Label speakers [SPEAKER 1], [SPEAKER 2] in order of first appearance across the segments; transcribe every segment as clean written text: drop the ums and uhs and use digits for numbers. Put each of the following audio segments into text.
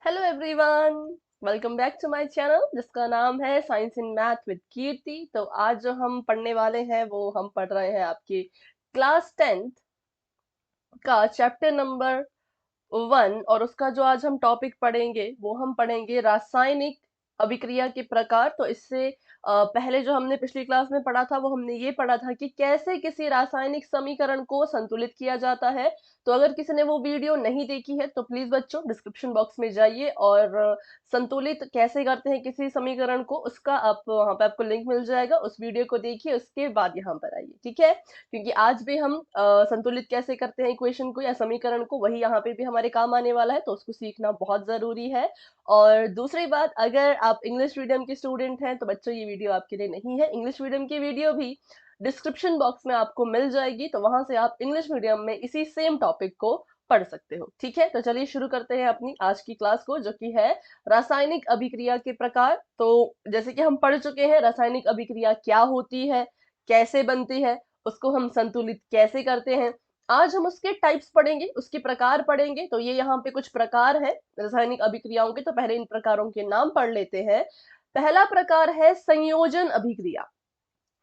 [SPEAKER 1] Hello everyone, welcome back to my channel जिसका नाम है science in math with Kirti. तो आज जो हम पढ़ने वाले हैं वो हम पढ़ रहे हैं आपकी क्लास 10th का चैप्टर नंबर 1। और उसका जो आज हम टॉपिक पढ़ेंगे वो हम पढ़ेंगे रासायनिक अभिक्रिया के प्रकार। तो इससे पहले जो हमने पिछली क्लास में पढ़ा था वो हमने ये पढ़ा था कि कैसे किसी रासायनिक समीकरण को संतुलित किया जाता है। तो अगर किसी ने वो वीडियो नहीं देखी है तो प्लीज बच्चों डिस्क्रिप्शन बॉक्स में जाइए और संतुलित कैसे करते हैं किसी समीकरण को, उसका आप वहां पे आपको लिंक मिल जाएगा। उस वीडियो को देखिए, उसके बाद यहाँ पर आइए, ठीक है। क्योंकि आज भी हम संतुलित कैसे करते हैं इक्वेशन को या समीकरण को, वही यहाँ पे भी हमारे काम आने वाला है, तो उसको सीखना बहुत जरूरी है। और दूसरी बात, अगर आप इंग्लिश मीडियम के स्टूडेंट हैं तो बच्चों ये वीडियो आपके लिए नहीं है। इंग्लिश मीडियम की वीडियो भी डिस्क्रिप्शन बॉक्स में आपको मिल जाएगी, तो वहां से आप इंग्लिश मीडियम में इसी सेम टॉपिक को पढ़ सकते हो, ठीक है। तो चलिए शुरू करते हैं अपनी आज की क्लास को, जो कि है रासायनिक अभिक्रिया के प्रकार। तो जैसे कि हम पढ़ चुके हैं रासायनिक अभिक्रिया क्या होती है, कैसे बनती है, उसको हम संतुलित कैसे करते हैं। आज हम उसके टाइप्स पढ़ेंगे, उसके प्रकार पढ़ेंगे। तो ये यहाँ पे कुछ प्रकार है रासायनिक अभिक्रियाओं के, तो पहले इन प्रकारों के नाम पढ़ लेते हैं। पहला प्रकार है संयोजन अभिक्रिया।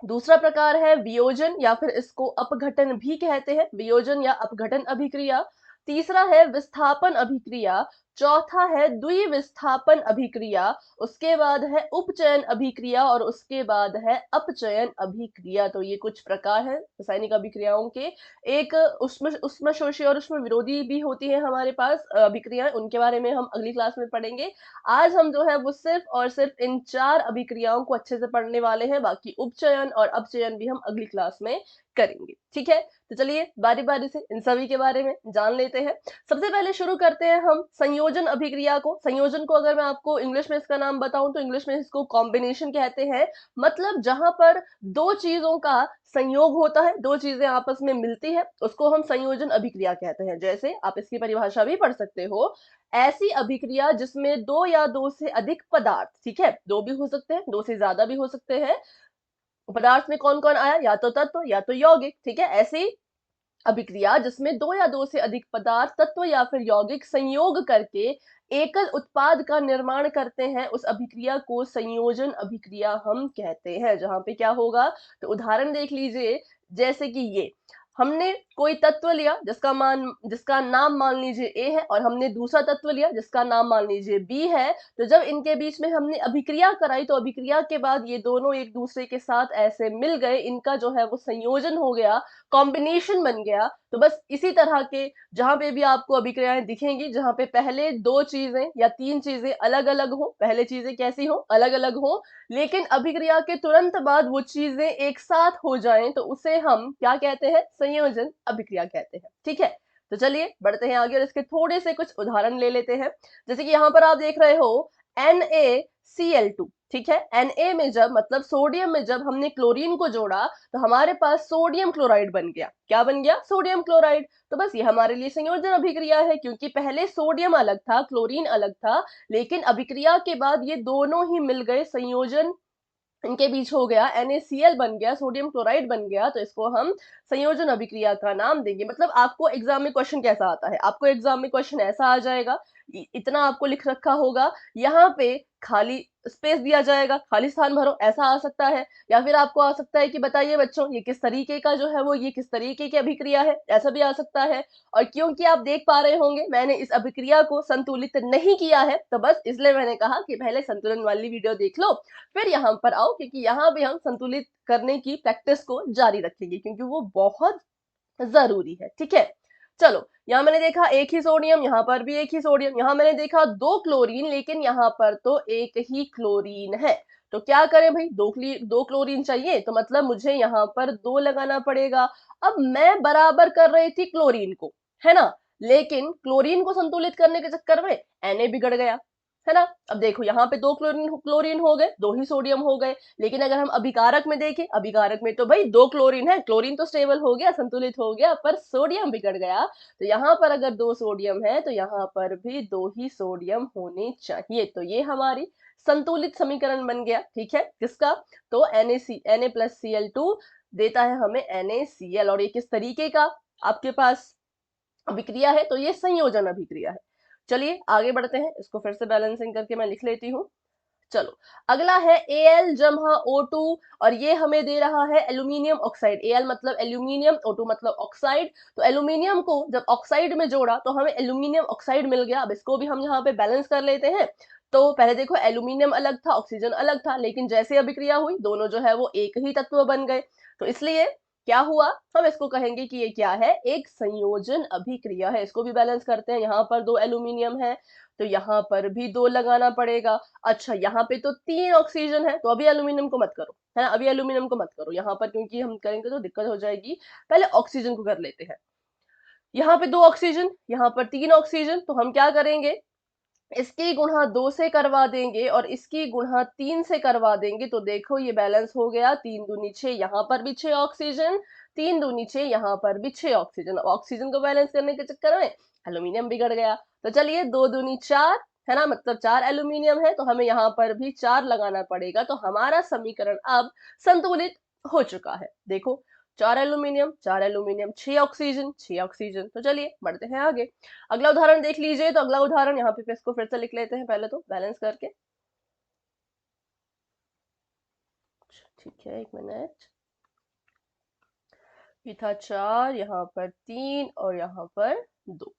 [SPEAKER 1] दूसरा प्रकार है वियोजन या फिर इसको अपघटन भी कहते हैं, वियोजन या अपघटन अभिक्रिया। तीसरा है विस्थापन अभिक्रिया। चौथा है द्विविस्थापन अभिक्रिया। उसके बाद है उपचयन अभिक्रिया और उसके बाद है अपचयन अभिक्रिया। तो ये कुछ प्रकार है रासायनिक अभिक्रियाओं के। एक उष्मशोषी और उष्म विरोधी भी होती है हमारे पास अभिक्रियाएं, उनके बारे में हम अगली क्लास में पढ़ेंगे। आज हम जो है वो सिर्फ और सिर्फ इन चार अभिक्रियाओं को अच्छे से पढ़ने वाले हैं, बाकी उपचयन और अपचयन भी हम अगली क्लास में करेंगे, ठीक है। तो चलिए बारी बारी से इन सभी के बारे में जान लेते हैं। सबसे पहले शुरू करते हैं हम संयोजन अभिक्रिया को। संयोजन को अगर मैं आपको इंग्लिश में इसका नाम बताऊं तो इंग्लिश में इसको कॉम्बिनेशन कहते हैं। मतलब जहां पर दो चीजों का संयोग होता है, दो चीजें आपस में मिलती है, उसको हम संयोजन अभिक्रिया कहते हैं। जैसे आप इसकी परिभाषा भी पढ़ सकते हो, ऐसी अभिक्रिया जिसमें दो या दो से अधिक पदार्थ, ठीक है, दो भी हो सकते हैं, दो से ज्यादा भी हो सकते हैं। पदार्थ में कौन कौन आया, या तो तत्व या तो यौगिक, ठीक है। ऐसी अभिक्रिया जिसमें दो या दो से अधिक पदार्थ, तत्व या फिर यौगिक संयोग करके एकल उत्पाद का निर्माण करते हैं, उस अभिक्रिया को संयोजन अभिक्रिया हम कहते हैं। जहां पे क्या होगा, तो उदाहरण देख लीजिए। जैसे कि ये हमने कोई तत्व लिया जिसका नाम मान लीजिए ए है, और हमने दूसरा तत्व लिया जिसका नाम मान लीजिए बी है। तो जब इनके बीच में हमने अभिक्रिया कराई तो अभिक्रिया के बाद ये दोनों एक दूसरे के साथ ऐसे मिल गए, इनका जो है वो संयोजन हो गया, कॉम्बिनेशन बन गया। तो बस इसी तरह के जहां पे भी आपको अभिक्रियाएं दिखेंगी जहां पे पहले दो चीजें या तीन चीजें अलग अलग हो, पहले चीजें कैसी हो, अलग अलग हो, लेकिन अभिक्रिया के तुरंत बाद वो चीजें एक साथ हो जाएं, तो उसे हम क्या कहते हैं, संयोजन अभिक्रिया कहते हैं, ठीक है। तो चलिए बढ़ते हैं आगे और इसके थोड़े से कुछ उदाहरण ले लेते हैं। जैसे कि यहाँ पर आप देख रहे हो NaCl2, ठीक है। Na में जब मतलब सोडियम में जब हमने क्लोरीन को जोड़ा तो हमारे पास सोडियम क्लोराइड बन गया। क्या बन गया, सोडियम क्लोराइड। तो बस ये हमारे लिए संयोजन अभिक्रिया है, क्योंकि पहले सोडियम अलग था, क्लोरीन अलग था, लेकिन अभिक्रिया के बाद ये दोनों ही मिल गए, संयोजन इनके बीच हो गया, NaCl बन गया, सोडियम क्लोराइड बन गया। तो इसको हम संयोजन अभिक्रिया का नाम देंगे। मतलब आपको एग्जाम में क्वेश्चन कैसा आता है, आपको एग्जाम में क्वेश्चन ऐसा आ जाएगा, इतना आपको लिख रखा होगा, यहाँ पे खाली स्पेस दिया जाएगा, खाली स्थान भरो, ऐसा आ सकता है। या फिर आपको आ सकता है कि बताइए बच्चों ये किस तरीके का जो है वो, ये किस तरीके की अभिक्रिया है, ऐसा भी आ सकता है। और क्योंकि आप देख पा रहे होंगे मैंने इस अभिक्रिया को संतुलित नहीं किया है, तो बस इसलिए मैंने कहा कि पहले संतुलन वाली वीडियो देख लो फिर यहाँ पर आओ, क्योंकि यहाँ भी हम संतुलित करने की प्रैक्टिस को जारी रखेंगे, क्योंकि वो बहुत जरूरी है, ठीक है। चलो यहाँ मैंने देखा एक ही सोडियम, यहाँ पर भी एक ही सोडियम, यहाँ मैंने देखा दो क्लोरीन, लेकिन यहाँ पर तो एक ही क्लोरीन है। तो क्या करें भाई, दो क्लोरीन चाहिए, तो मतलब मुझे यहाँ पर दो लगाना पड़ेगा। अब मैं बराबर कर रही थी क्लोरीन को, है ना, लेकिन क्लोरीन को संतुलित करने के चक्कर में Na बिगड़ गया, है ना। अब देखो यहाँ पे दो क्लोरीन क्लोरीन हो गए, दो ही सोडियम हो गए। लेकिन अगर हम अभिकारक में देखें, अभिकारक में तो भाई दो क्लोरीन है, क्लोरीन तो स्टेबल हो गया, संतुलित हो गया, पर सोडियम बिगड़ गया। तो यहाँ पर अगर दो सोडियम है तो यहाँ पर भी दो ही सोडियम होने चाहिए। तो ये हमारी संतुलित समीकरण बन गया, ठीक है। किसका, तो Na+Cl2 देता है हमें NaCl। और ये किस तरीके का आपके पास अभिक्रिया है, तो ये संयोजन अभिक्रिया है। चलिए आगे बढ़ते हैं, इसको फिर से बैलेंसिंग करके मैं लिख लेती हूँ। चलो अगला है Al जमा O2 और ये हमें दे रहा है एल्यूमिनियम ऑक्साइड। Al मतलब एल्यूमिनियम, O2 मतलब ऑक्साइड। तो एल्यूमिनियम को जब ऑक्साइड में जोड़ा तो हमें एल्यूमिनियम ऑक्साइड मिल गया। अब इसको भी हम यहाँ पे बैलेंस कर लेते हैं। तो पहले देखो एल्यूमिनियम अलग था, ऑक्सीजन अलग था, लेकिन जैसे अभिक्रिया हुई दोनों जो है वो एक ही तत्व बन गए। तो इसलिए क्या हुआ, हम इसको कहेंगे कि ये क्या है, एक संयोजन अभिक्रिया है। इसको भी बैलेंस करते हैं। यहाँ पर 2 एल्यूमिनियम है तो यहाँ पर भी 2 लगाना पड़ेगा। अच्छा यहाँ पे तो 3 ऑक्सीजन है, तो अभी एल्यूमिनियम को मत करो, है ना, अभी एल्यूमिनियम को मत करो यहाँ पर, क्योंकि हम करेंगे तो दिक्कत हो जाएगी। पहले ऑक्सीजन को कर लेते हैं। यहाँ पे 2 ऑक्सीजन, यहाँ पर 3 ऑक्सीजन, तो हम क्या करेंगे, इसकी गुणा 2 से करवा देंगे और इसकी गुणा 3 से करवा देंगे। तो देखो ये बैलेंस हो गया, 3 दूनी 6, यहाँ पर भी 6 ऑक्सीजन, 3 दूनी 6, यहाँ पर भी 6 ऑक्सीजन। ऑक्सीजन को बैलेंस करने के चक्कर में एल्यूमिनियम बिगड़ गया। तो चलिए 2 दूनी 4, है ना, मतलब 4 एल्यूमिनियम है, तो हमें यहाँ पर भी 4 लगाना पड़ेगा। तो हमारा समीकरण अब संतुलित हो चुका है। देखो 4 एल्यूमिनियम 4 एल्यूमिनियम, 6 ऑक्सीजन 6 ऑक्सीजन। तो चलिए बढ़ते हैं आगे। अगला उदाहरण देख लीजिए। तो अगला उदाहरण यहाँ पे इसको फिर से लिख लेते हैं पहले तो बैलेंस करके। ठीक है, एक मिनट। ये था 4, यहाँ पर 3 और यहाँ पर 2।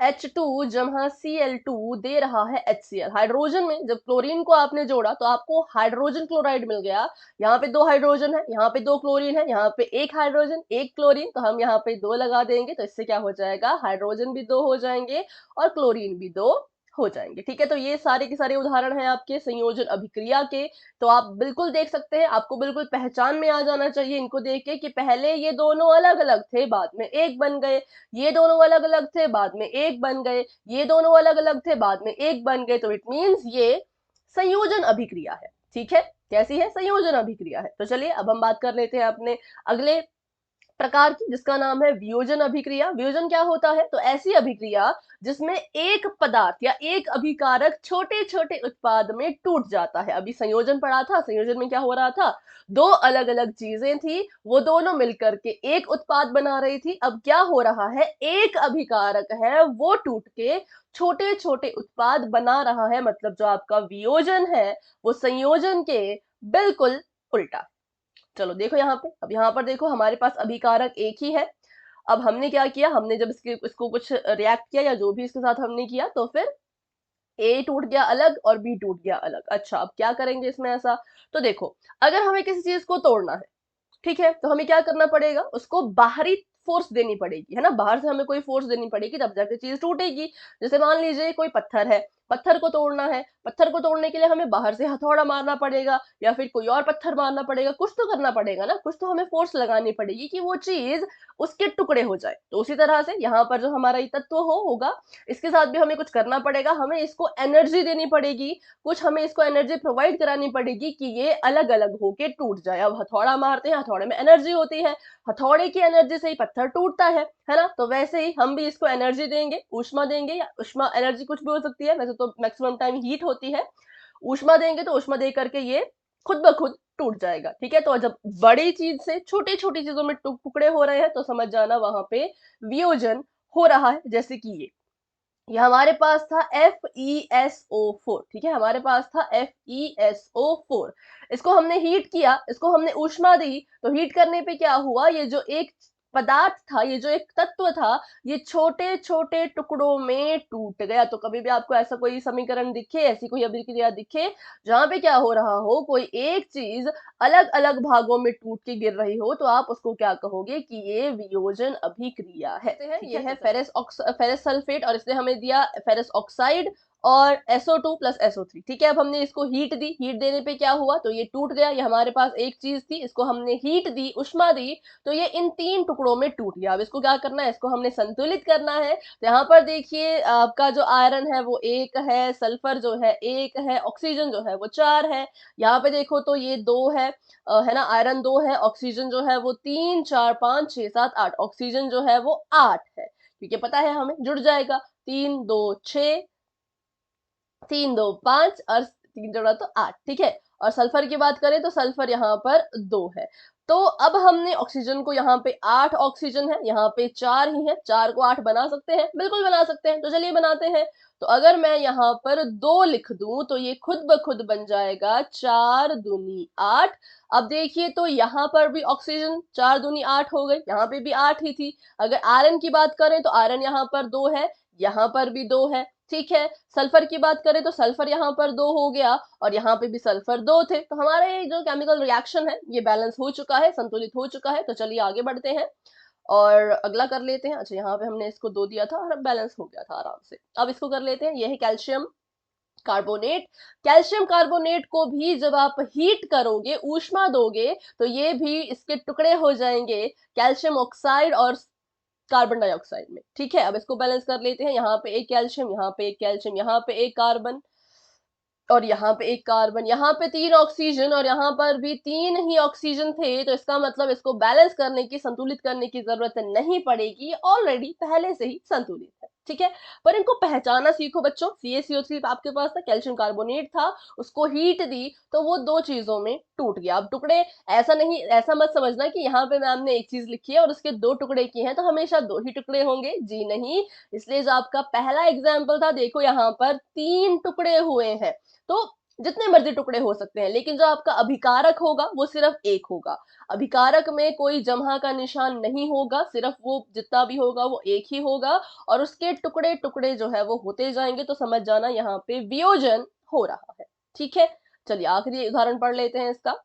[SPEAKER 1] H2 जमा Cl2 दे रहा है HCl। हाइड्रोजन में जब क्लोरीन को आपने जोड़ा तो आपको हाइड्रोजन क्लोराइड मिल गया। यहाँ पे 2 हाइड्रोजन है, यहाँ पे 2 क्लोरीन है, यहाँ पे 1 हाइड्रोजन 1 क्लोरीन, तो हम यहाँ पे 2 लगा देंगे। तो इससे क्या हो जाएगा, हाइड्रोजन भी 2 हो जाएंगे और क्लोरीन भी 2 हो जाएंगे। ठीक है, तो ये सारे के सारे उदाहरण हैं आपके संयोजन अभिक्रिया के। तो आप बिल्कुल देख सकते हैं, आपको बिल्कुल पहचान में आ जाना चाहिए इनको देख के कि पहले ये दोनों अलग अलग थे, बाद में एक बन गए, ये दोनों अलग अलग थे, बाद में एक बन गए, ये दोनों अलग अलग थे, बाद में एक बन गए। तो इट मीन्स ये संयोजन अभिक्रिया है। ठीक है, कैसी है, संयोजन अभिक्रिया है। तो चलिए अब हम बात कर लेते हैं अपने अगले प्रकार की, जिसका नाम है वियोजन अभिक्रिया। वियोजन क्या होता है, तो ऐसी अभिक्रिया जिसमें एक पदार्थ या एक अभिकारक छोटे छोटे उत्पाद में टूट जाता है। अभी संयोजन पढ़ा था, संयोजन में क्या हो रहा था, दो अलग अलग चीजें थी, वो दोनों मिलकर के एक उत्पाद बना रही थी। अब क्या हो रहा है, एक अभिकारक है वो टूट के छोटे छोटे उत्पाद बना रहा है। मतलब जो आपका वियोजन है वो संयोजन के बिल्कुल उल्टा। चलो देखो यहाँ पे, अब यहाँ पर देखो हमारे पास अभिकारक एक ही है। अब हमने क्या किया, हमने जब इसको कुछ रिएक्ट किया या जो भी इसके साथ हमने किया, तो फिर ए टूट गया अलग और बी टूट गया अलग। अच्छा अब क्या करेंगे इसमें ऐसा, तो देखो अगर हमें किसी चीज को तोड़ना है, ठीक है, तो हमें क्या करना पड़ेगा, उसको बाहरी फोर्स देनी पड़ेगी, है ना, बाहर से हमें कोई फोर्स देनी पड़ेगी, तब जाके चीज टूटेगी। जैसे मान लीजिए कोई पत्थर है, पत्थर को तोड़ना है, पत्थर को तोड़ने के लिए हमें बाहर से हथौड़ा मारना पड़ेगा या फिर कोई और पत्थर मारना पड़ेगा, कुछ तो करना पड़ेगा ना, कुछ तो हमें फोर्स लगानी पड़ेगी कि वो चीज उसके टुकड़े हो जाए। तो उसी तरह से यहाँ पर जो हमारा ये तत्व होगा, इसके साथ भी हमें कुछ करना पड़ेगा, हमें इसको एनर्जी देनी पड़ेगी, कुछ हमें इसको एनर्जी प्रोवाइड करानी पड़ेगी कि ये अलग अलग होके टूट जाए। अब हथौड़ा मारते हैं, हथौड़े में एनर्जी होती है, हथौड़े की एनर्जी से ही पत्थर टूटता है ना। तो वैसे ही हम भी इसको एनर्जी देंगे, ऊष्मा देंगे, या ऊष्मा एनर्जी कुछ भी हो सकती है, वैसे तो मैक्सिमम टाइम हीट होती है। ऊष्मा देंगे तो ऊष्मा दे करके ये खुद ब खुद टूट जाएगा। ठीक है, तो जब बड़ी चीज से छोटी छोटी चीजों में टुकड़े हो रहे हैं तो समझ जाना वहां पे वियोजन हो रहा है। जैसे कि ये हमारे पास था FeSO4। ठीक है, हमारे पास था FeSO4, इसको हमने हीट किया, इसको हमने ऊष्मा दी, तो हीट करने पे क्या हुआ, ये जो एक पदार्थ था, ये जो एक तत्व था, ये छोटे छोटे टुकड़ों में टूट गया। तो कभी भी आपको ऐसा कोई समीकरण दिखे, ऐसी कोई अभिक्रिया दिखे जहां पे क्या हो रहा हो, कोई एक चीज अलग अलग भागों में टूट के गिर रही हो, तो आप उसको क्या कहोगे कि ये वियोजन अभिक्रिया है। ये है फेरस सल्फेट और इसने हमें दिया फेरस ऑक्साइड और SO2 प्लस SO3। ठीक है, अब हमने इसको हीट दी, हीट देने पे क्या हुआ, तो ये टूट गया। ये हमारे पास एक चीज थी, इसको हमने हीट दी, ऊष्मा दी, तो ये इन 3 टुकड़ों में टूट गया। अब इसको क्या करना है, इसको हमने संतुलित करना है। तो यहाँ पर देखिए आपका जो आयरन है वो 1 है, सल्फर जो है 1 है, ऑक्सीजन जो है वो 4 है। यहाँ पे देखो तो ये 2 है ना, आयरन 2 है, ऑक्सीजन जो है वो 3 4 5 6 7 8, ऑक्सीजन जो है वो 8 है, क्योंकि पता है हमें जुड़ जाएगा। 3 2 6, 3 2 5 और 3 जोड़ा तो 8, ठीक है। और सल्फर की बात करें तो सल्फर यहाँ पर 2 है। तो अब हमने ऑक्सीजन को, यहाँ पे 8 ऑक्सीजन है, यहाँ पे 4 ही है, 4 को 8 बना सकते हैं, बिल्कुल बना सकते हैं, तो चलिए बनाते हैं। तो अगर मैं यहाँ पर 2 लिख दूं तो ये खुद ब खुद बन जाएगा 4 दूनी 8। अब देखिए तो यहाँ पर भी ऑक्सीजन 4 दूनी 8 हो गई, यहाँ पे भी 8 ही थी। अगर आयरन की बात करें तो आयरन यहाँ पर 2 है, यहाँ पर भी 2 है, ठीक है। सल्फर की बात करें तो सल्फर यहाँ पर 2 हो गया और यहाँ पे भी सल्फर 2 थे। तो हमारा ये जो केमिकल रिएक्शन है ये बैलेंस हो चुका है, संतुलित हो चुका है। तो चलिए आगे बढ़ते हैं और अगला कर लेते हैं। अच्छा, यहाँ पे हमने इसको 2 दिया था और अब बैलेंस हो गया था आराम से। अब इसको कर लेते हैं, ये है कैल्शियम कार्बोनेट। कैल्शियम कार्बोनेट को भी जब आप हीट करोगे, ऊष्मा दोगे, तो ये भी इसके टुकड़े हो जाएंगे कैल्शियम ऑक्साइड और कार्बन डाइऑक्साइड में, ठीक है। अब इसको बैलेंस कर लेते हैं, यहाँ पे एक कैल्शियम, यहाँ पे एक कैल्शियम, यहाँ पे एक कार्बन और यहाँ पे एक कार्बन, यहाँ पे 3 ऑक्सीजन और यहाँ पर भी 3 ही ऑक्सीजन थे। तो इसका मतलब इसको बैलेंस करने की, संतुलित करने की जरूरत नहीं पड़ेगी, ऑलरेडी पहले से ही संतुलित है, ठीक है। पर इनको पहचाना सीखो बच्चों। CaCO3 आपके पास था, कैल्शियम कार्बोनेट था, उसको हीट दी तो वो 2 चीजों में टूट गया। अब टुकड़े, ऐसा नहीं, ऐसा मत समझना कि यहाँ पे मैम ने एक चीज लिखी है और उसके 2 टुकड़े किए हैं तो हमेशा 2 ही टुकड़े होंगे, जी नहीं। इसलिए जो आपका पहला एग्जाम्पल था, देखो यहाँ पर 3 टुकड़े हुए हैं। तो जितने मर्जी टुकड़े हो सकते हैं, लेकिन जो आपका अभिकारक होगा वो सिर्फ एक होगा। अभिकारक में कोई जमहा का निशान नहीं होगा, सिर्फ वो जितना भी होगा वो एक ही होगा और उसके टुकड़े टुकड़े जो है वो होते जाएंगे। तो समझ जाना यहाँ पे वियोजन हो रहा है, ठीक है। चलिए आखिरी उदाहरण पढ़ लेते हैं इसका।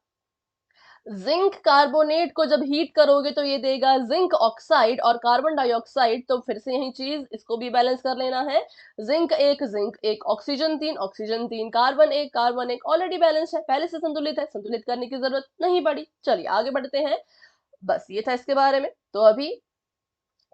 [SPEAKER 1] जिंक कार्बोनेट को जब हीट करोगे तो ये देगा जिंक ऑक्साइड और कार्बन डाइऑक्साइड। तो फिर से यही चीज, इसको भी बैलेंस कर लेना है। जिंक एक, ऑक्सीजन 3, ऑक्सीजन 3, कार्बन एक ऑलरेडी बैलेंस है, पहले से संतुलित है, संतुलित करने की जरूरत नहीं पड़ी। चलिए आगे बढ़ते हैं, बस ये था इसके बारे में। तो अभी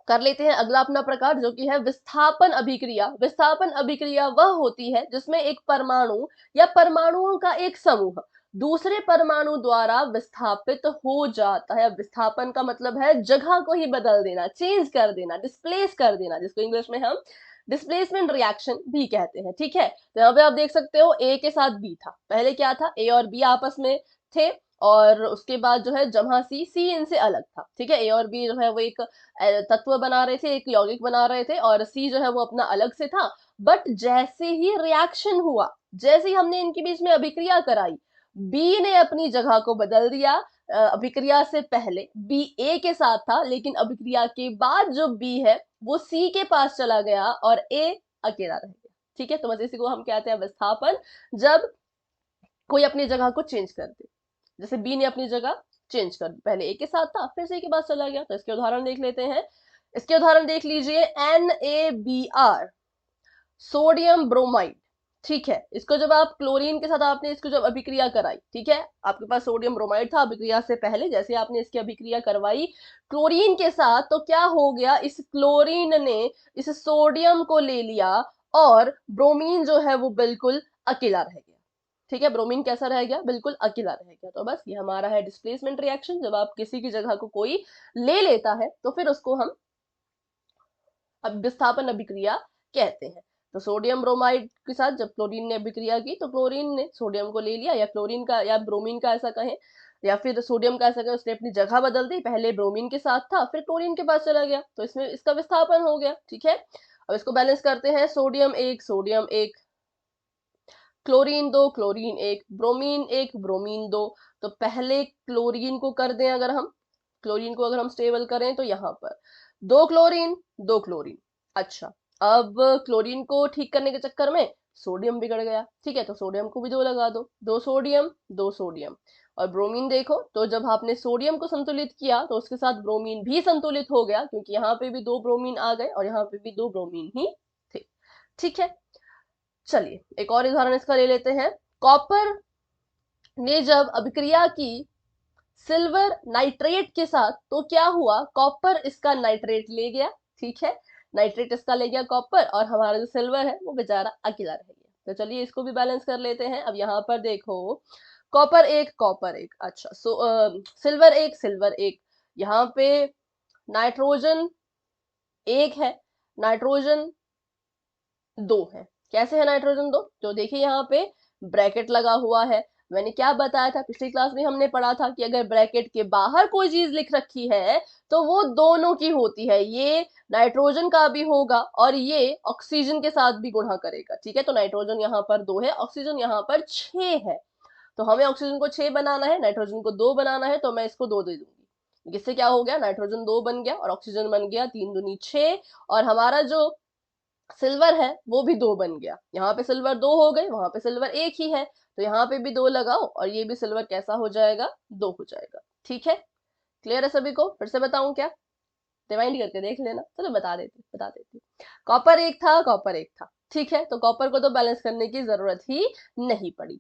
[SPEAKER 1] कर लेते हैं अगला अपना प्रकार, जो कि है विस्थापन अभिक्रिया। विस्थापन अभिक्रिया वह होती है जिसमें एक परमाणु या परमाणुओं का एक समूह दूसरे परमाणु द्वारा विस्थापित हो जाता है। विस्थापन का मतलब है जगह को ही बदल देना, चेंज कर देना, डिस्प्लेस कर देना, जिसको इंग्लिश में हम डिस्प्लेसमेंट रिएक्शन भी कहते हैं, ठीक है। तो यहाँ पे आप देख सकते हो ए के साथ बी था, पहले क्या था, ए और बी आपस में थे और उसके बाद जो है जमा सी इनसे अलग था, ठीक है। ए और बी जो है वो एक तत्व बना रहे थे, एक यौगिक बना रहे थे और सी जो है वो अपना अलग से था। बट जैसे ही रिएक्शन हुआ, जैसे ही हमने इनके बीच में अभिक्रिया कराई, बी ने अपनी जगह को बदल दिया। अभिक्रिया से पहले बी ए के साथ था, लेकिन अभिक्रिया के बाद जो बी है वो सी के पास चला गया और ए अकेला रह गया, ठीक है। तो बस इसी को हम कहते हैं विस्थापन, जब कोई अपनी जगह को चेंज कर दे। जैसे बी ने अपनी जगह चेंज कर दी, पहले ए के साथ था फिर सी के पास चला गया। तो इसके उदाहरण देख लेते हैं। इसके उदाहरण देख लीजिए, NaBr, सोडियम ब्रोमाइड, ठीक है। इसको जब आप क्लोरीन के साथ आपने इसको जब अभिक्रिया कराई, ठीक है, आपके पास सोडियम ब्रोमाइड था अभिक्रिया से पहले, जैसे आपने इसकी अभिक्रिया करवाई क्लोरीन के साथ, तो क्या हो गया, इस क्लोरीन ने इस सोडियम को ले लिया और ब्रोमीन जो है वो बिल्कुल अकेला रह गया, ठीक है। ब्रोमीन कैसा रह गया, बिल्कुल अकेला रह गया। तो बस ये हमारा है डिस्प्लेसमेंट रिएक्शन। जब आप किसी की जगह को कोई ले लेता है तो फिर उसको हम विस्थापन अभिक्रिया कहते हैं। तो सोडियम ब्रोमाइड के साथ जब क्लोरीन ने अभिक्रिया की तो क्लोरीन ने सोडियम को ले लिया, या क्लोरीन का या ब्रोमीन का ऐसा कहें, या फिर सोडियम का ऐसा कहें, उसने अपनी जगह बदल दी, पहले ब्रोमीन के साथ था फिर क्लोरीन के पास चला गया, तो इसमें इसका विस्थापन हो गया, ठीक है। अब इसको बैलेंस करते हैं, सोडियम एक, क्लोरीन 2, क्लोरीन 1, ब्रोमीन 1, ब्रोमीन 2। तो पहले क्लोरीन को कर दें, अगर हम क्लोरीन को अगर हम स्टेबल करें तो यहाँ पर 2 क्लोरीन। अच्छा, अब क्लोरीन को ठीक करने के चक्कर में सोडियम बिगड़ गया, ठीक है। तो सोडियम को भी 2 लगा दो, 2 सोडियम। और ब्रोमीन देखो, तो जब आपने सोडियम को संतुलित किया तो उसके साथ ब्रोमीन भी संतुलित हो गया, क्योंकि यहाँ पे भी 2 ब्रोमीन आ गए और यहाँ पे भी 2 ब्रोमीन ही थे, ठीक है। चलिए एक और उदाहरण इसका ले लेते हैं। कॉपर ने जब अभिक्रिया की सिल्वर नाइट्रेट के साथ, तो क्या हुआ, कॉपर इसका नाइट्रेट ले गया, ठीक है। नाइट्रेट इसका ले गया कॉपर और हमारा जो सिल्वर है वो बेचारा अकेला रह गया। तो चलिए इसको भी बैलेंस कर लेते हैं। अब यहाँ पर देखो, कॉपर एक, अच्छा, सिल्वर एक, यहाँ पे नाइट्रोजन 1 है, नाइट्रोजन 2 है। कैसे है नाइट्रोजन 2, तो देखिए यहाँ पे ब्रैकेट लगा हुआ है। मैंने क्या बताया था, पिछली क्लास में हमने पढ़ा था कि अगर ब्रैकेट के बाहर कोई चीज लिख रखी है तो वो दोनों की होती है, ये नाइट्रोजन का भी होगा और ये ऑक्सीजन के साथ भी गुणा करेगा। ठीक है, तो नाइट्रोजन यहाँ पर 2 है, ऑक्सीजन यहाँ पर 6 है। तो हमें ऑक्सीजन को 6 बनाना है, नाइट्रोजन को 2 बनाना है, तो मैं इसको 2 दे दूंगी। जिससे क्या हो गया, नाइट्रोजन 2 बन गया और ऑक्सीजन बन गया 3 दूनी 6, और हमारा जो सिल्वर है वो भी 2 बन गया। यहाँ पे सिल्वर 2 हो गए, वहां पे सिल्वर 1 ही है, तो यहाँ पे भी 2 लगाओ और ये भी सिल्वर कैसा हो जाएगा, 2 हो जाएगा। ठीक है, क्लियर है सभी को? फिर से बताऊं क्या, रिमाइंड करके देख लेना। चलो बता देती। कॉपर 1 था, कॉपर 1 था, ठीक है, तो कॉपर को तो बैलेंस करने की जरूरत ही नहीं पड़ी।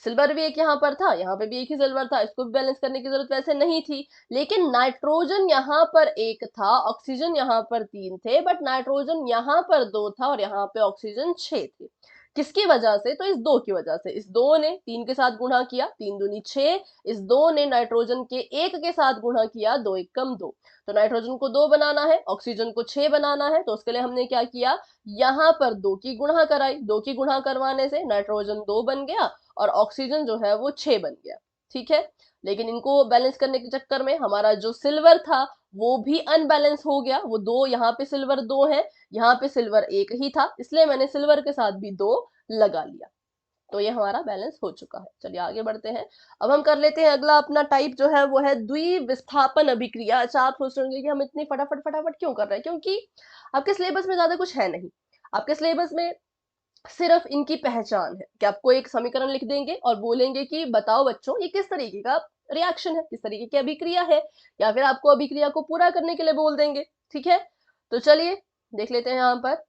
[SPEAKER 1] सिल्वर भी एक यहाँ पर था, यहाँ पे भी एक ही सिल्वर था, इसको भी बैलेंस करने की जरूरत वैसे नहीं थी। लेकिन नाइट्रोजन यहाँ पर 1 था, ऑक्सीजन यहाँ पर 3 थे, बट नाइट्रोजन यहाँ पर 2 था और यहाँ पे ऑक्सीजन 6 थे। किसकी वजह से, तो इस 2 की वजह से। इस 2 ने 3 के साथ गुणा किया, 3 दूनी 6, इस 2 ने नाइट्रोजन के 1 के साथ गुणा किया, 2 1 कम 2, तो नाइट्रोजन को 2 बनाना है, ऑक्सीजन को 6 बनाना है, तो उसके लिए हमने क्या किया, यहाँ पर 2 की गुणा कराई। 2 की गुणा करवाने से नाइट्रोजन 2 बन गया और ऑक्सीजन जो है वो 6 बन गया। ठीक है, लेकिन इनको बैलेंस करने के चक्कर में हमारा जो सिल्वर था वो भी अनबैलेंस हो गया। वो 2, यहाँ पे सिल्वर 2 है, यहाँ पे सिल्वर 1 ही था, इसलिए मैंने सिल्वर के साथ भी 2 लगा लिया। तो ये हमारा बैलेंस हो चुका है। चलिए आगे बढ़ते हैं। अब हम कर लेते हैं अगला अपना टाइप जो है वो है द्विविस्थापन अभिक्रिया। अच्छा, आप सोच रहे होंगे कि हम इतनी फटाफट फटाफट क्यों कर रहे हैं, क्योंकि आपके सिलेबस में ज्यादा कुछ है नहीं। आपके सिलेबस में सिर्फ इनकी पहचान है कि आपको एक समीकरण लिख देंगे और बोलेंगे कि बताओ बच्चों ये किस तरीके का रिएक्शन है, किस तरीके की अभिक्रिया है, या फिर आपको अभिक्रिया को पूरा करने के लिए बोल देंगे। ठीक है, तो चलिए देख लेते हैं। यहाँ पर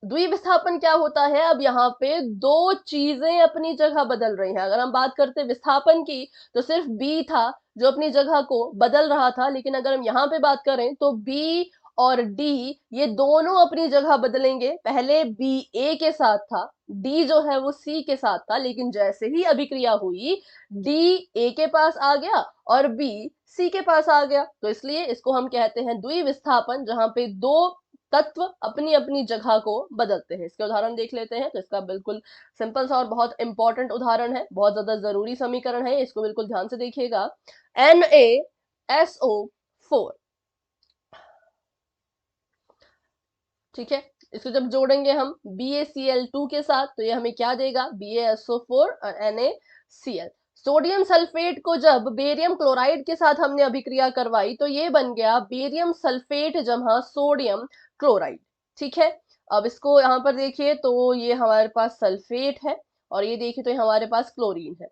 [SPEAKER 1] द्विविस्थापन क्या होता है, अब यहाँ पे 2 चीजें अपनी जगह बदल रही हैं। अगर हम बात करते विस्थापन की तो सिर्फ बी था जो अपनी जगह को बदल रहा था, लेकिन अगर हम यहाँ पे बात करें तो बी और डी ये दोनों अपनी जगह बदलेंगे। पहले बी ए के साथ था, डी जो है वो सी के साथ था, लेकिन जैसे ही अभिक्रिया हुई डी ए के पास आ गया और बी सी के पास आ गया, तो इसलिए इसको हम कहते हैं द्विविस्थापन, जहां पे 2 तत्व अपनी अपनी जगह को बदलते हैं। इसके उदाहरण देख लेते हैं। तो इसका बिल्कुल सिंपल सा और बहुत इंपॉर्टेंट उदाहरण है, बहुत ज्यादा जरूरी समीकरण है, इसको बिल्कुल ध्यान से देखिएगा। NaSO4, ठीक है, इसको जब जोड़ेंगे हम BaCl2 के साथ तो ये हमें क्या देगा, BaSO4 और NaCl। सोडियम सल्फेट को जब बेरियम क्लोराइड के साथ हमने अभिक्रिया करवाई तो ये बन गया बेरियम सल्फेट जमा सोडियम क्लोराइड। ठीक है, अब इसको यहाँ पर देखिए तो ये हमारे पास सल्फेट है और ये देखिए तो हमारे पास क्लोरीन है।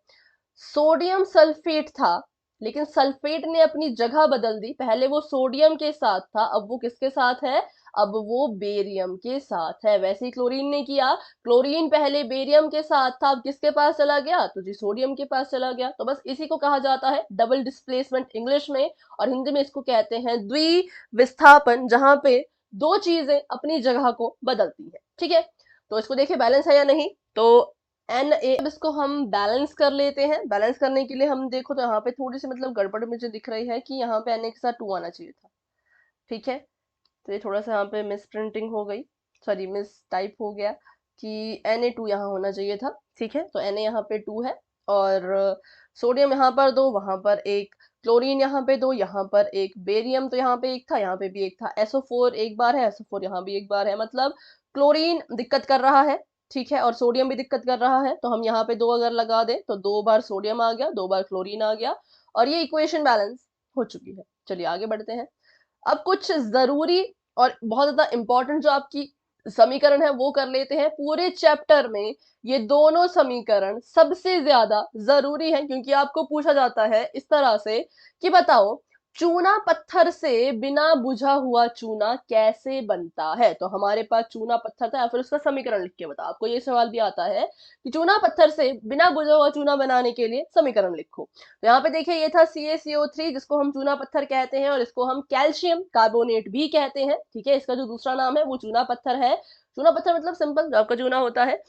[SPEAKER 1] सोडियम सल्फेट था, लेकिन सल्फेट ने अपनी जगह बदल दी। पहले वो सोडियम के साथ था, अब वो किसके साथ है, अब वो बेरियम के साथ है। वैसे ही क्लोरीन ने किया, क्लोरीन पहले बेरियम के साथ था, अब किसके पास चला गया, तो जी सोडियम के पास चला गया। तो बस इसी को कहा जाता है डबल डिस्प्लेसमेंट इंग्लिश में, और हिंदी में इसको कहते हैं द्विविस्थापन, जहां पे 2 चीजें अपनी जगह को बदलती है। ठीक है, तो इसको देखिए बैलेंस है या नहीं। तो Na, अब इसको हम बैलेंस कर लेते हैं। बैलेंस करने के लिए हम देखो तो यहाँ पे थोड़ी सी मतलब गड़बड़ मुझे दिख रही है कि यहाँ पे Na के साथ 2 आना चाहिए था। ठीक है, तो ये थोड़ा सा यहाँ पे मिस प्रिंटिंग हो गई, सॉरी मिस टाइप हो गया कि Na2 यहाँ होना चाहिए था। ठीक है, तो Na यहाँ पे 2 है और सोडियम यहाँ पर 2, वहां पर 1, क्लोरीन यहाँ पे 2, यहाँ पर 1, बेरियम तो यहाँ पे 1 था, यहाँ पे भी 1 था, SO4 एक बार है, SO4 यहाँ भी एक बार है, मतलब क्लोरीन दिक्कत कर रहा है। ठीक है, और सोडियम भी दिक्कत कर रहा है, तो हम यहाँ पे 2 अगर लगा दें तो 2 बार सोडियम आ गया, 2 बार क्लोरीन आ गया और ये इक्वेशन बैलेंस हो चुकी है। चलिए आगे बढ़ते हैं। अब कुछ जरूरी और बहुत ज्यादा इंपॉर्टेंट जो आपकी समीकरण है वो कर लेते हैं। पूरे चैप्टर में ये दोनों समीकरण सबसे ज्यादा जरूरी है, क्योंकि आपको पूछा जाता है इस तरह से कि बताओ चूना पत्थर से बिना बुझा हुआ चूना कैसे बनता है। तो हमारे पास चूना पत्थर था, या फिर उसका समीकरण लिख के बताओ। आपको ये सवाल भी आता है कि चूना पत्थर से बिना बुझा हुआ चूना बनाने के लिए समीकरण लिखो। तो यहाँ पे देखिए ये था CaCO3, जिसको हम चूना पत्थर कहते हैं और इसको हम कैल्शियम कार्बोनेट भी कहते हैं। ठीक है, इसका जो दूसरा नाम है वो चूना पत्थर है। चूना पत्थर मतलब सिंपल जो आपका चूना होता है,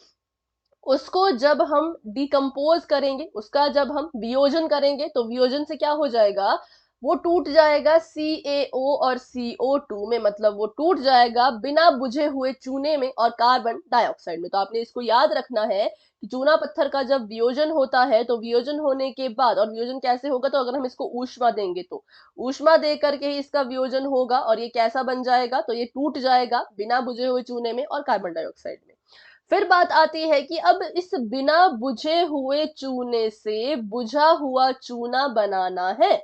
[SPEAKER 1] उसको जब हम डिकम्पोज करेंगे, उसका जब हम वियोजन करेंगे तो वियोजन से क्या हो जाएगा, वो टूट जाएगा CaO और CO2 में, मतलब वो टूट जाएगा बिना बुझे हुए चूने में और कार्बन डाइऑक्साइड में। तो आपने इसको याद रखना है कि चूना पत्थर का जब वियोजन होता है तो वियोजन होने के बाद, और वियोजन कैसे होगा, तो अगर हम इसको ऊष्मा देंगे तो ऊष्मा दे करके ही इसका वियोजन होगा, और ये कैसा बन जाएगा, तो ये टूट जाएगा बिना बुझे हुए चूने में और कार्बन डाइऑक्साइड में। फिर बात आती है कि अब इस बिना बुझे हुए चूने से बुझा हुआ चूना बनाना है,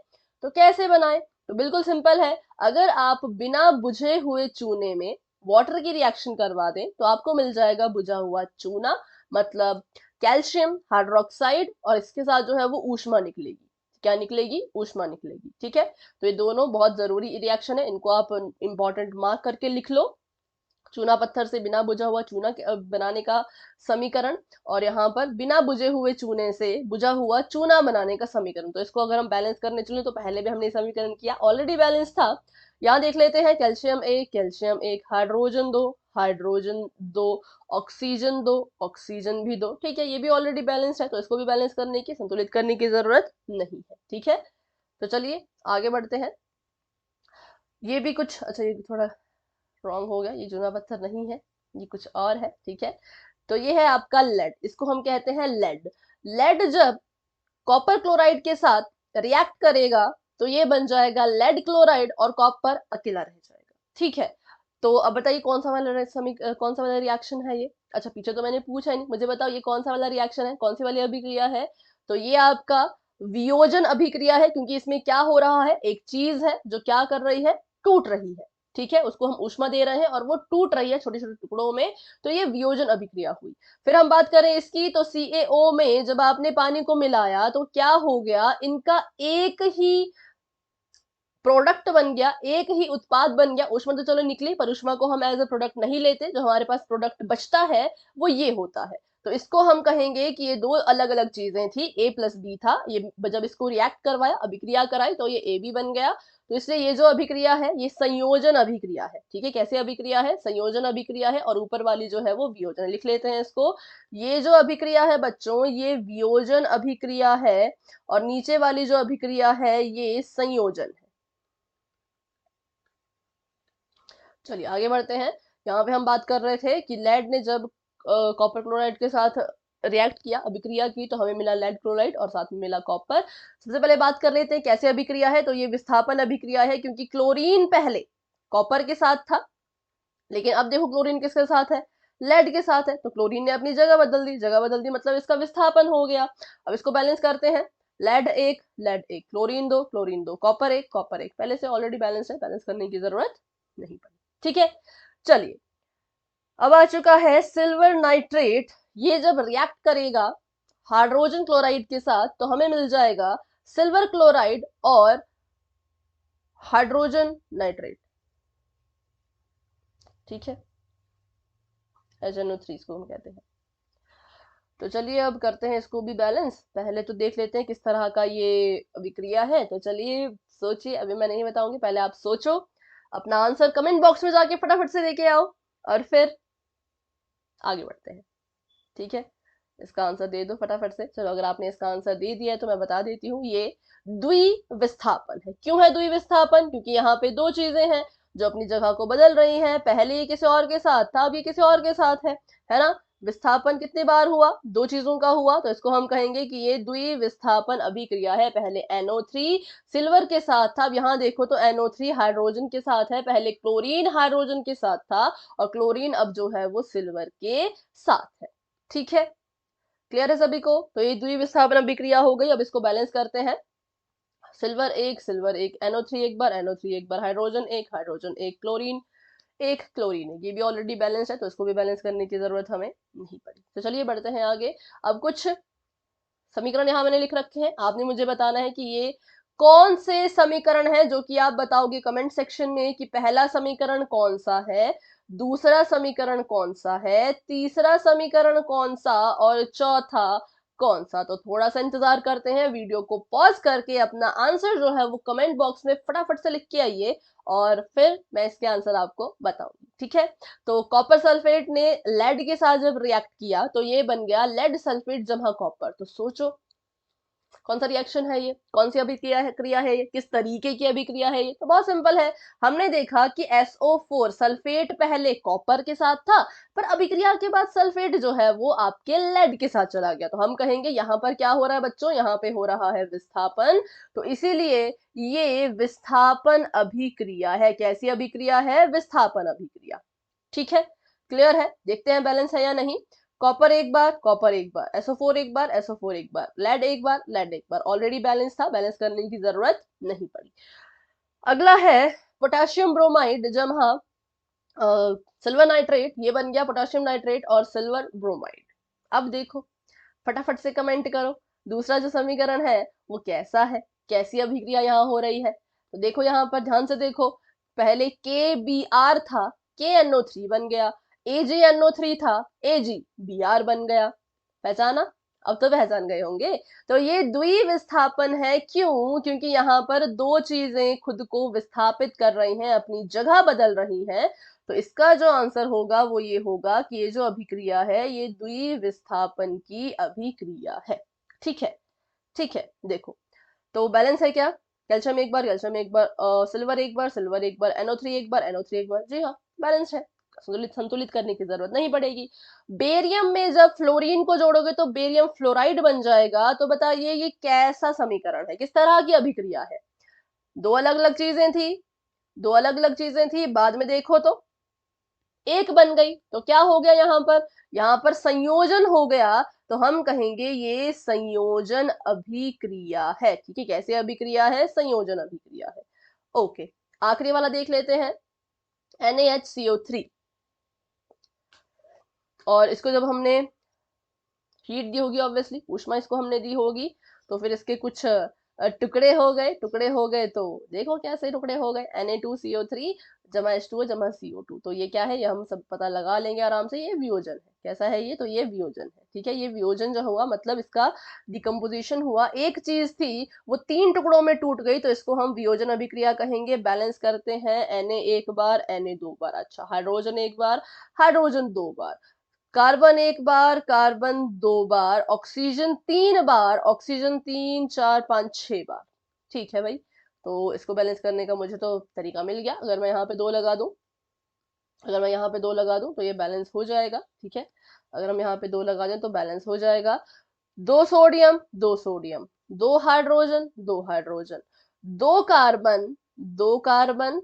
[SPEAKER 1] तो कैसे बनाएं? तो बिल्कुल सिंपल है। अगर आप बिना बुझे हुए चूने में वाटर की रिएक्शन करवा दें तो आपको मिल जाएगा बुझा हुआ चूना, मतलब कैल्शियम हाइड्रोक्साइड, और इसके साथ जो है वो ऊष्मा निकलेगी। क्या निकलेगी? ऊष्मा निकलेगी। ठीक है, तो ये दोनों बहुत जरूरी रिएक्शन है, इनको आप इंपॉर्टेंट मार्क करके लिख लो। चूना पत्थर से बिना बुझा हुआ चूना बनाने का समीकरण, और यहाँ पर बिना बुझे हुए चूने से बुझा हुआ चूना बनाने का समीकरण। तो इसको अगर हम बैलेंस करने चले तो पहले भी हमने समीकरण किया, ऑलरेडी बैलेंस था। यहाँ देख लेते हैं, कैल्शियम एक, हाइड्रोजन दो, ऑक्सीजन दो, ऑक्सीजन भी दो। ठीक है, ये भी ऑलरेडी बैलेंस है, तो इसको भी बैलेंस करने की, संतुलित करने की जरूरत नहीं है। ठीक है, तो चलिए आगे बढ़ते हैं। ये भी कुछ, अच्छा ये भी थोड़ा रॉन्ग हो गया, ये चूना पत्थर नहीं है, ये कुछ और है। ठीक है, तो ये है आपका लेड, इसको हम कहते हैं लेड। लेड जब कॉपर क्लोराइड के साथ रिएक्ट करेगा तो ये बन जाएगा लेड क्लोराइड, और कॉपर अकेला रह जाएगा। ठीक है, तो अब बताइए कौन सा वाला रिएक्शन है ये? अच्छा, पीछे तो मैंने पूछा ही नहीं, मुझे बताओ ये कौन सा वाला रिएक्शन है, कौन सी वाली अभिक्रिया है? तो ये आपका वियोजन अभिक्रिया है, क्योंकि इसमें क्या हो रहा है, एक चीज है जो क्या कर रही है, टूट रही है। ठीक है, उसको हम ऊष्मा दे रहे हैं और वो टूट रही है छोटे छोटे टुकड़ों में, तो ये वियोजन अभिक्रिया हुई। फिर हम बात करें इसकी, तो CaO में जब आपने पानी को मिलाया तो क्या हो गया, इनका एक ही प्रोडक्ट बन गया, एक ही उत्पाद बन गया। ऊष्मा तो चलो निकली, पर ऊष्मा को हम एज ए प्रोडक्ट नहीं लेते, जो हमारे पास प्रोडक्ट बचता है वो ये होता है। तो इसको हम कहेंगे कि ये दो अलग अलग चीजें थी, A+B था, ये जब इसको रिएक्ट करवाया, अभिक्रिया कराई, तो ये AB बन गया। तो इसलिए ये जो अभिक्रिया है ये संयोजन अभिक्रिया है। ठीक है, कैसे अभिक्रिया है? संयोजन अभिक्रिया है, और ऊपर वाली जो है वो वियोजन। लिख लेते हैं इसको, ये जो अभिक्रिया है बच्चों ये वियोजन अभिक्रिया है, और नीचे वाली जो अभिक्रिया है ये संयोजन है। चलिए आगे बढ़ते हैं। यहाँ पे हम बात कर रहे थे कि लेड ने जब कॉपर क्लोराइड के साथ रिएक्ट किया, अभिक्रिया की, तो हमें मिला लेड क्लोराइड और साथ में मिला कॉपर। सबसे पहले बात कर लेते हैं कैसे अभिक्रिया है। तो ये विस्थापन अभिक्रिया है, क्योंकि क्लोरीन पहले कॉपर के साथ था, लेकिन अब देखो क्लोरीन किसके साथ है, लेड के साथ है, तो क्लोरीन ने अपनी जगह बदल दी, जगह बदल दी मतलब इसका विस्थापन हो गया। अब इसको बैलेंस करते हैं, लेड एक, क्लोरीन दो, कॉपर एक, पहले से ऑलरेडी बैलेंस है, बैलेंस करने की जरूरत नहीं पड़ी। ठीक है, चलिए अब आ चुका है सिल्वर नाइट्रेट। ये जब रिएक्ट करेगा हाइड्रोजन क्लोराइड के साथ तो हमें मिल जाएगा सिल्वर क्लोराइड और हाइड्रोजन नाइट्रेट। ठीक है, HNO3 इसको हम कहते हैं। तो चलिए अब करते हैं इसको भी बैलेंस। पहले तो देख लेते हैं किस तरह का ये अभिक्रिया है। तो चलिए सोचिए, अभी मैं नहीं बताऊंगी, पहले आप सोचो, अपना आंसर कमेंट बॉक्स में जाके फटाफट से देके आओ, और फिर आगे बढ़ते हैं। ठीक है, इसका आंसर दे दो फटाफट से। चलो अगर आपने इसका आंसर दे दिया है तो मैं बता देती हूँ, ये द्विविस्थापन है। क्यों है द्विविस्थापन? क्योंकि यहाँ पे दो चीजें हैं जो अपनी जगह को बदल रही हैं। पहले ये किसी और के साथ था, अब ये किसी और के साथ है ना। विस्थापन कितने बार हुआ? दो चीजों का हुआ, तो इसको हम कहेंगे कि ये द्विविस्थापन अभिक्रिया है। पहले NO3 सिल्वर के साथ था, अब यहाँ देखो तो NO3 हाइड्रोजन के साथ है। पहले क्लोरीन हाइड्रोजन के साथ था, और क्लोरीन अब जो है वो सिल्वर के साथ है। ठीक है, क्लियर है सभी को? तो ये द्विविस्थापन अभिक्रिया हो गई। अब इसको बैलेंस करते हैं, सिल्वर एक, NO3 एक बार, NO3 एक बार, हाइड्रोजन एक, क्लोरीन एक, क्लोरीन एक। ये भी ऑलरेडी बैलेंस है, तो इसको भी बैलेंस करने की जरूरत हमें नहीं पड़ी। तो चलिए बढ़ते हैं आगे। अब कुछ समीकरण यहाँ मैंने लिख रखे हैं, आपने मुझे बताना है कि ये कौन से समीकरण है, जो कि आप बताओगे कमेंट सेक्शन में कि पहला समीकरण कौन सा है, दूसरा समीकरण कौन सा है, तीसरा समीकरण कौन सा, और चौथा कौन सा। तो थोड़ा सा इंतजार करते हैं, वीडियो को पॉज करके अपना आंसर जो है वो कमेंट बॉक्स में फटाफट से लिख के आइए, और फिर मैं इसके आंसर आपको बताऊंगी। ठीक है, तो कॉपर सल्फेट ने लेड के साथ जब रिएक्ट किया तो ये बन गया लेड सल्फेट जमा कॉपर। तो सोचो कौन सा रिएक्शन है ये, कौन सी क्रिया है ये, किस तरीके की अभिक्रिया है ये? तो बहुत सिंपल है। हमने देखा कि SO4 सल्फेट पहले कॉपर के साथ था, पर अभिक्रिया के बाद सल्फेट जो है वो आपके लेड के साथ चला गया। तो हम कहेंगे यहाँ पर क्या हो रहा है बच्चों, यहाँ पे हो रहा है विस्थापन। तो इसीलिए ये विस्थापन अभिक्रिया है। कैसी अभिक्रिया है? विस्थापन अभिक्रिया। ठीक है, क्लियर है? देखते हैं बैलेंस है या नहीं। कॉपर एक बार, कॉपर एक बार, SO4 एक बार, SO4 एक बार, लेड एक बार, लेड एक बार। ऑलरेडी बैलेंस था, बैलेंस करने की जरूरत नहीं पड़ी। अगला है पोटेशियम ब्रोमाइड, जहाँ सिल्वर नाइट्रेट, ये बन गया पोटेशियम नाइट्रेट और सिल्वर ब्रोमाइड। अब देखो, फटाफट से कमेंट करो, दूसरा जो समीकरण है वो कैसा है, कैसी अभिक्रिया यहाँ हो रही है। तो देखो यहाँ पर ध्यान से देखो, पहले KBr था, KNO3 बन गया, AgNO3 था, AgBr बन गया। पहचाना? अब तो पहचान गए होंगे। तो ये द्विविस्थापन है। क्यों? क्योंकि यहाँ पर दो चीजें खुद को विस्थापित कर रही हैं, अपनी जगह बदल रही हैं। तो इसका जो आंसर होगा वो ये होगा कि ये जो अभिक्रिया है ये द्विविस्थापन की अभिक्रिया है। ठीक है, ठीक है। देखो, तो बैलेंस है क्या? कैल्शियम एक बार, कैल्शियम एक बार, सिल्वर एक बार, सिल्वर एक बार, NO3 एक बार, NO3 एक बार। जी हाँ, बैलेंस है। संतुलित संतुलित करने की जरूरत नहीं पड़ेगी। बेरियम में जब फ्लोरीन को जोड़ोगे तो बेरियम फ्लोराइड बन जाएगा। तो बताइए ये कैसा समीकरण है, किस तरह की अभिक्रिया है? दो अलग अलग चीजें थी, दो अलग अलग चीजें थी, बाद में देखो तो एक बन गई। तो क्या हो गया यहाँ पर? यहाँ पर संयोजन हो गया। तो हम कहेंगे ये संयोजन अभिक्रिया है। ठीक है, कैसे अभिक्रिया है? संयोजन अभिक्रिया है। ओके, आखिरी वाला देख लेते हैं, NaHCO3। और इसको जब हमने हीट दी होगी, ऑब्वियसली ऊष्मा इसको हमने दी होगी, तो फिर इसके कुछ टुकड़े हो गए, टुकड़े हो गए। तो देखो कैसे टुकड़े हो गए, Na2CO3 जमा H2O जमा CO2। तो ये क्या है, ये हम सब पता लगा लेंगे आराम से। ये वियोजन है। कैसा है ये? तो ये वियोजन है। ठीक है, ये वियोजन जो हुआ मतलब इसका डिकम्पोजिशन हुआ। एक चीज थी वो तीन टुकड़ों में टूट गई, तो इसको हम वियोजन अभिक्रिया कहेंगे। बैलेंस करते हैं, Na एक बार, Na दो बार। अच्छा, हाइड्रोजन एक बार, हाइड्रोजन दो बार, कार्बन एक बार, कार्बन दो बार, ऑक्सीजन तीन बार, ऑक्सीजन तीन चार पांच छह बार। ठीक है भाई, तो इसको बैलेंस करने का मुझे तो तरीका मिल गया। अगर मैं यहाँ पे दो लगा दूं, अगर मैं यहाँ पे दो लगा दूं तो ये बैलेंस हो जाएगा। ठीक है, अगर हम यहाँ पे दो लगा दें तो बैलेंस हो जाएगा। दो सोडियम, दो सोडियम, दो हाइड्रोजन, दो हाइड्रोजन, दो कार्बन, दो कार्बन,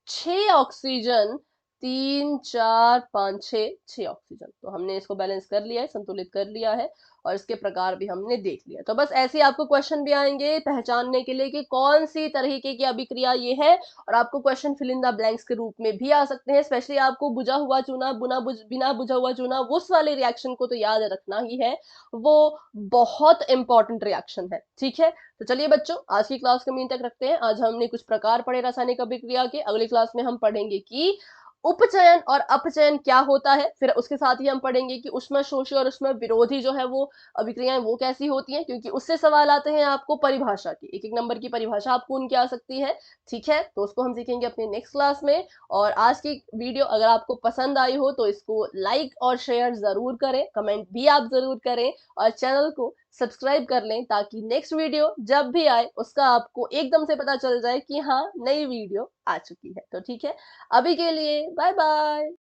[SPEAKER 1] छह ऑक्सीजन, तीन चार पांच छह, छह ऑक्सीजन। तो हमने इसको बैलेंस कर लिया है, संतुलित कर लिया है, और इसके प्रकार भी हमने देख लिया। तो बस ऐसे आपको क्वेश्चन भी आएंगे पहचानने के लिए कि कौन सी तरीके की अभिक्रिया ये है। और आपको question fill in the blanks के रूप में भी आ सकते हैं। स्पेशली आपको बुझा हुआ चूना, बिना बुझा हुआ चूना, उस वाले रिएक्शन को तो याद रखना ही है, वो बहुत इंपॉर्टेंट रिएक्शन है। ठीक है, तो चलिए बच्चों, आज की क्लास को यहीं तक रखते हैं। आज हमने कुछ प्रकार पढ़े रासायनिक अभिक्रिया के। अगली क्लास में हम पढ़ेंगे कि उपचयन और अपचयन क्या होता है। फिर उसके साथ ही हम पढ़ेंगे कि ऊष्मशोषी और ऊष्मा विरोधी जो है वो अभिक्रियाएं वो कैसी होती हैं, क्योंकि उससे सवाल आते हैं आपको परिभाषा की। एक एक नंबर की परिभाषा आपको उनकी आ सकती है। ठीक है, तो उसको हम सीखेंगे अपने नेक्स्ट क्लास में। और आज की वीडियो अगर आपको पसंद आई हो तो इसको लाइक और शेयर जरूर करें, कमेंट भी आप जरूर करें, और चैनल को सब्सक्राइब कर लें ताकि नेक्स्ट वीडियो जब भी आए उसका आपको एकदम से पता चल जाए कि हाँ, नई वीडियो आ चुकी है। तो ठीक है, अभी के लिए बाय बाय।